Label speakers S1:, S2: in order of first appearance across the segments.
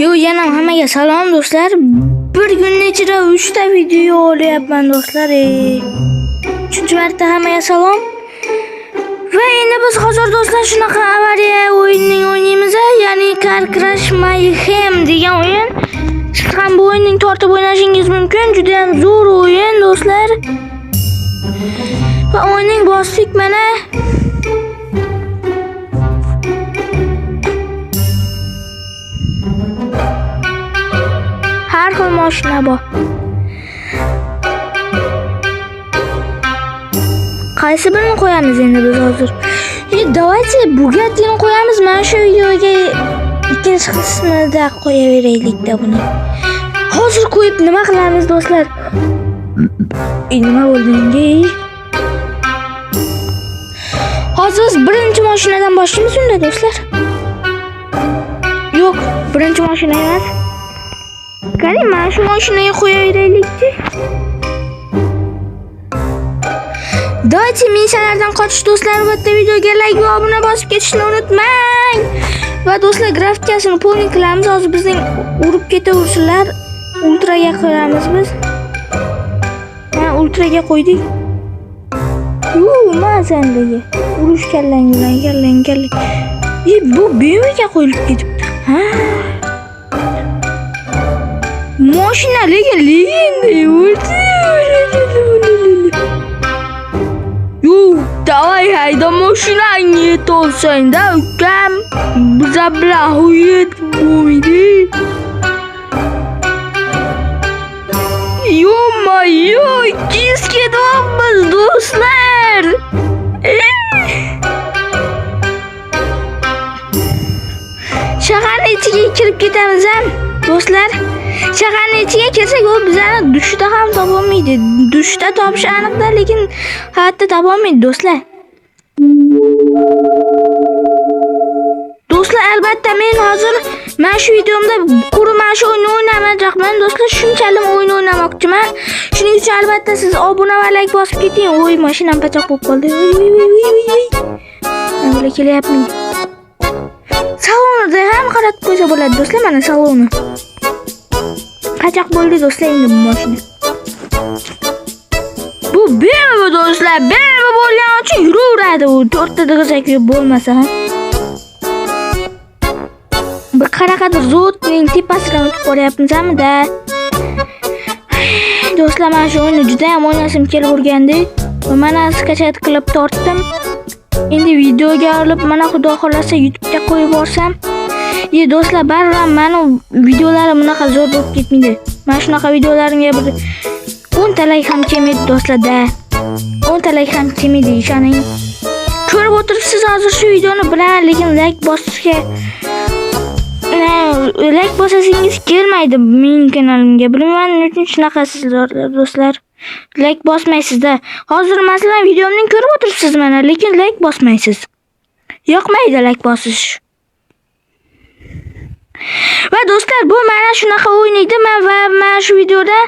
S1: Yo, yana hammaga salom do'stlar. Bir kunning ichida 3 ta video olyapman do'stlar. 3-marta hammaga salom. Va endi biz hozir do'stlar shunaqa avariya o'yinning o'ynaymiz, ya'ni Car Crash Mayhem degan o'yin. Siz ham bu o'yinning tortib o'ynashingiz mumkin. Juda ham zo'r o'yin do'stlar. Va o'yinning bosdik mana. Har xil mashina bor. Qaysi birini qo'yamiz endi biz hozir? Давайте Bugatti'ni qo'yamiz. Mana shu videoga ikkinchi qismida qo'yaveraylik-da buni. Hozir qo'yib nima qilamiz do'stlar? Nima bo'ldi? Hozir biz birinchi mashinadan boshlaymiz unda do'stlar. Yo'q, birinchi mashina emas. Qani mana shu mashinaga qo'yaveraylik-chi. Давайте mishalardan qochish do'stlar. Bitta videoga like va obuna bosib ketishni unutmang. Va do'stlar grafikasini polni qilamiz. Hozir bizning urib ketaversinlar. Ultraga qo'yamiz biz. Ha, ultraga qo'ydik. Mazandaga. Urush kallang. Bu BMWga qo'yilib ketibdi. Ha. Mashina lekin Давай hayda mashinangni yetolsang-da ukam. Biza bilan uyet bo'lmaydi. Yo, ikkiz ketyapmiz do'stlar. Shaharning ichiga kirib ketamiz ham do'stlar. Shaharning ichiga kirsak, u bizani dushda ham topolmaydi. Dushda topish aniqda, lekin hayotda topolmaydi do'stlar. Do'stlar, albatta men hozir mana shu videomda mana shu o'yinni o'ynamayapman do'stlar. Shunchalik o'yin o'ynamoqchiman. Shuning uchun albatta siz obuna va like bosib keting. O'y, mashinam pachoq bo'lib qoldi. Mana kelyapman. Salonida ham qarab qo'ysa bo'ladi do'stlar, mana saloni. Qachoq bo'ldi do'stlar endi bu mashina. Bu BMW do'stlar, BMW bo'lgani uchun yuraveradi u. 4 ta degizak bo'lmasa ham. Bir qaraqadir zo'tning tepasidan o'tib boryapmizmi-da. Do'stlar, men shu o'yinni juda ham o'ynashim kelib urgandi. Va mana skachat qilib tortdim. Endi videoga olib mana xudo xolasa YouTube'ga qo'yib borsam, do'stlar, baribir meni videolarim bunaqa zo'r bo'lib ketmaydi. Mana shunaqa videolarimga bir 10 ta like ham kelmaydi do'stlar-da. 10 ta like ham kelmaydi, ishoning. Ko'rib o'tiribsiz hozir shu videoni bilan, lekin like bosishga like bosasingiz kelmaydi mening kanalimga. Bilmayman nima uchun shunaqasizlar do'stlar. Like bosmaysiz-da. Hozir masalan videomni ko'rib o'tiribsiz mana, lekin like bosmaysiz. Yoqmaydi like bosish. Va do'stlar, bu mana shunaqa o'ynaydi. Va mana shu videoda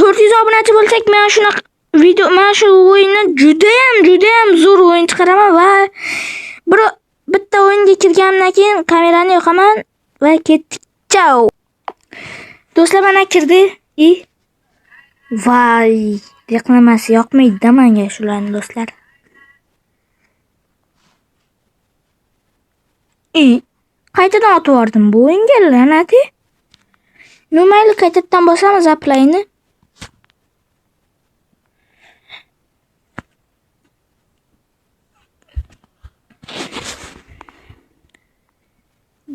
S1: 400 obunachi bo'lsak, mana shunaqa mana shu o'yinni juda ham zo'r o'yin chiqaraman va bitta o'yinga kirganimdan keyin kamerani yoqaman va ketdik. Ciao. Do'stlar, mana kirdi. Voy, reklamasi yoqmaydi-da menga shularni do'stlar. Qaytadan otib yubordim bu o'yinga, la'nati. Mayli, qaytadan bosamiz apply'ni.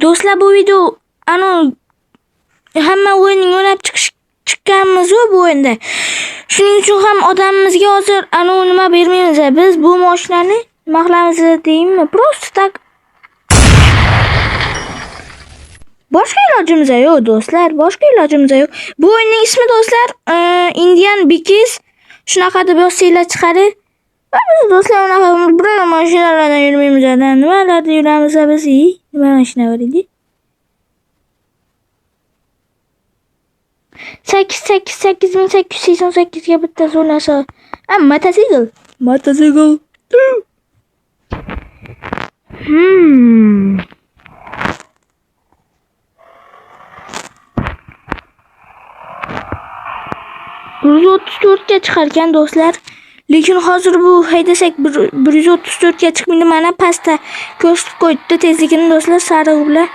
S1: Do'stlar, bu video hamma o'yinning o'ynab chiqqanmiz bu o'yinda. Shuning uchun ham odamimizga hozir nima bermaymiz. Biz bu mashinani nima qilamiz deymi? Просто tak boshqa ilojimiz yo'q do'stlar, boshqa ilojimiz yo'q. Bu o'yinning ismi do'stlar Indian Bikis. Shunaqa deb yozsanglar chiqadi. Biz do'stlar unaqa bir mashinalardan yurmaymiz. Nimalarda yuramiz biz? Nima mashina bor edi? 8888 ga bitta zo'rnasa. Mototsikl. 134 ga chiqar ekan do'stlar. Lekin hozir bu haydasak 134 ga chiqmaydi. Mana pastda ko'rsatib qo'ydi tezligini do'stlar, sariq bilan.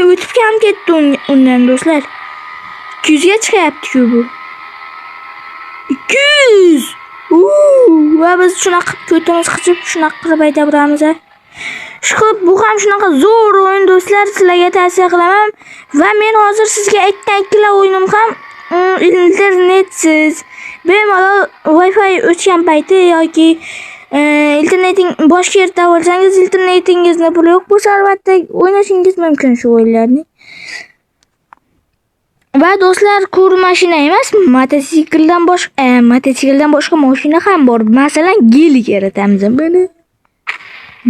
S1: O'tib ham ketdi undan do'stlar. 200 ga chiqyapti-ku bu. 200. Va biz shunaqa ko'timiz qichib, shunaqa qilib aytaveramiz. Shuqib bu ham shunaqa zo'r o'yin do'stlar, sizlarga tavsiya qilaman. Va men hozir sizga aytgan ikkala o'yinim ham internetsiz. Bemalol Wi-Fi o'chgan payti yoki interneting boshqa yerda bo'lsangiz, internetingizni puli yo'q bo'lsa, albatta o'ynashingiz mumkin shu o'yinlarni. Va do'stlar, kur mashina emas, mototsikldan boshqa mashina ham bor. Masalan, gelik yaratamiz buni.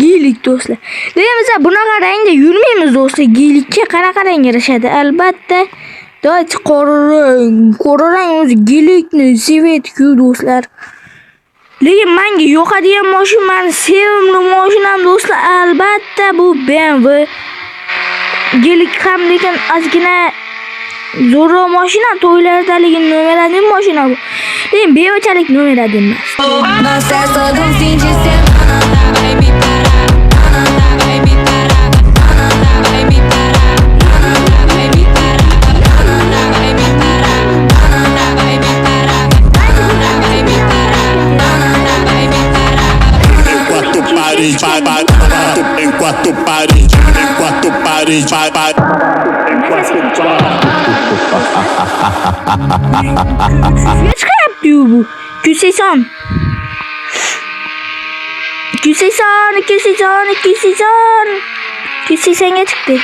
S1: Gelik do'stlar. Deymiz, buni qarangda yurmaymiz do'stlar. Gelikka qanaqa rang yarashadi? Albatta, do'st qora o'zi gelikni sevadi-ku do'stlar. Lekin menga yoqadigan mashina, meni sevimli mashinam do'stlar, albatta bu BMW. Gelik ham lekin ozgina zo'rroq mashina, to'ylardagi nomerali mashina bu. Lekin bevachalik nomerali emas.
S2: Enquanto parede,
S1: çıkarttı bu. 280 280'e çıktı.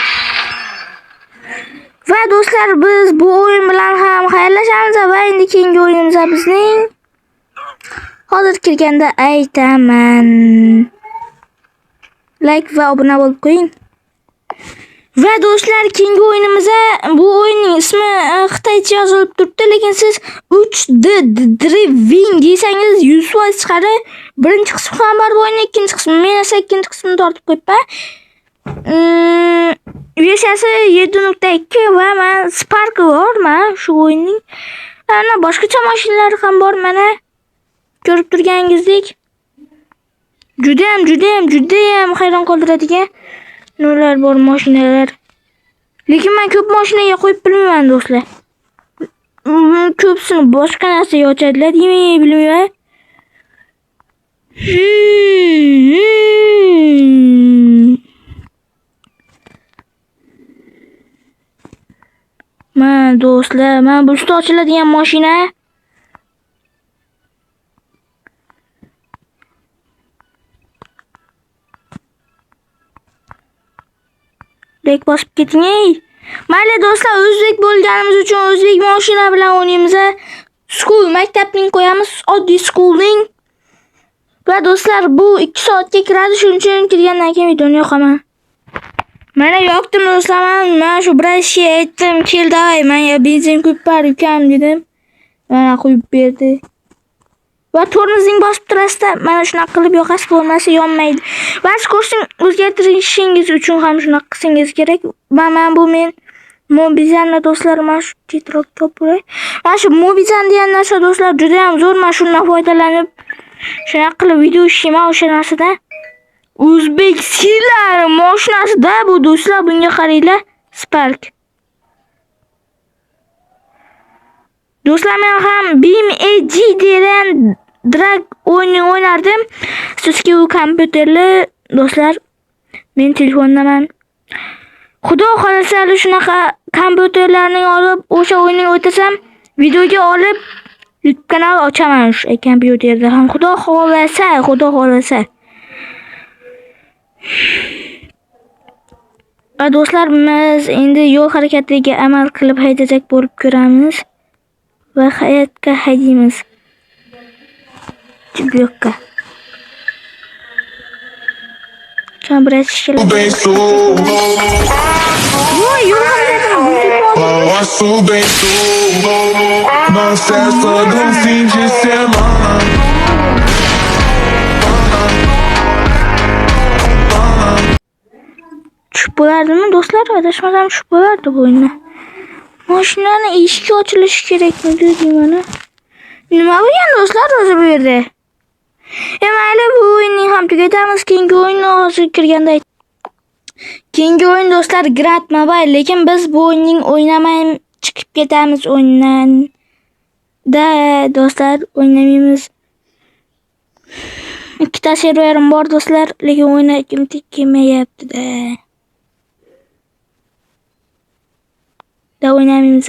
S1: Va do'stlar, biz bu o'yin bilan ham xayrlashamiz va endi keyingi o'yinimiz bizning. Hozir kirganda aytaman. Like va obuna bo'lib qo'ying. Va do'stlar, keyingi o'yinimizda bu o'yinning ismi xitoycha yozilib turibdi, lekin siz 3D Driving desangiz 100% chiqadi. Birinchi qismi ham bor bu o'yinning, ikkinchi qismi. Men esa ikkinchi qismini tortib qo'yibman. Versiyasi 7.2 va men Spark bor, men shu o'yinning. Ana boshqacha mashinalar ham bor, mana ko'rib turganingizdek. Judayam hayron qoldiradigan nurlar bor, mashinalar. Lekin men ko'p mashinaga qo'yib bilmayman do'stlar. Ko'psini boshqa narsaga ochadilar, demayman, bilmayman. Mana do'stlar, mana bu usta ochiladigan mashina. Lek bosib keting ey. Mayli do'stlar, o'zbek bo'lganimiz uchun o'zbek mashina bilan o'ynaymiz. School maktabning qo'yamiz, oddiy schoolning. Va do'stlar, bu 2 soatga kiradi, shuning uchun kirgandan keyin videoni yoqaman. Mana yoqdim do'stlar, men shu brashga aytdim, kel davay, menga benzin ko'p bor ukam dedim. Mana qo'yib berdi. Va tormozing bosib turasizda, mana shunaqa qilib yoqasiz, bo'lmasa yonmaydi. Va skorsini o'zgartirishingiz uchun ham shunaqa qilsangiz kerak. Mana bu men Mobizanni do'stlar, mana shu tezroq to'pray. Mana shu Mobizan degan narsa do'stlar juda ham zo'r. Men shundan foydalanib shunaqa qilib video ishlayman o'sha narsada. O'zbek sillar mashinasida bu do'stlar, bunga qaranglar, Spark. Do'stlar, men ham BMG degan drag o'yini o'ynardim. Sizga u kompyuterli do'stlar, men telefondaman. Xudo xolasa shunaqa kompyuterlarni olib o'sha o'yinni o'tasam, videoga olib YouTube kanal ochaman shu kompyuterda ham. Xudo xolasa. Va do'stlar, biz endi yo'l harakatiga amal qilib haydajak bo'lib ko'ramiz va hayotga haydaymiz. Yo'qqa. Kambratish kerak. Voy, yo'l tushib bo'lardimi do'stlar? Adashmasam tushib bo'lardi bu o'yinda. Mashinani eshigi ochilishi kerakmi deyman. Nima bo'lgan do'stlar o'zi bu yerda? Mayli, bu o'yinning ham tugatamiz. Keyingi o'yinni hozir kirganda keyingi o'yin do'stlar Grand Mobile, lekin biz bu o'yinning o'ynamaymiz, chiqib ketamiz o'yindan. Do'stlar o'ynamaymiz. Ikkita serverim bor do'stlar, lekin o'ynashim kelmayapti-da. O'ynamaymiz.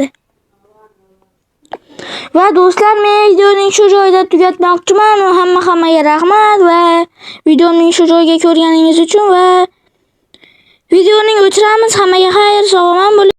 S1: Va do'stlar, men videoning shu joyida tugatmoqchiman. Hammaga rahmat va videoning shu joyga ko'rganingiz uchun va videoning o'chiramiz. Hammaga xayr, sog' omon bo'ling.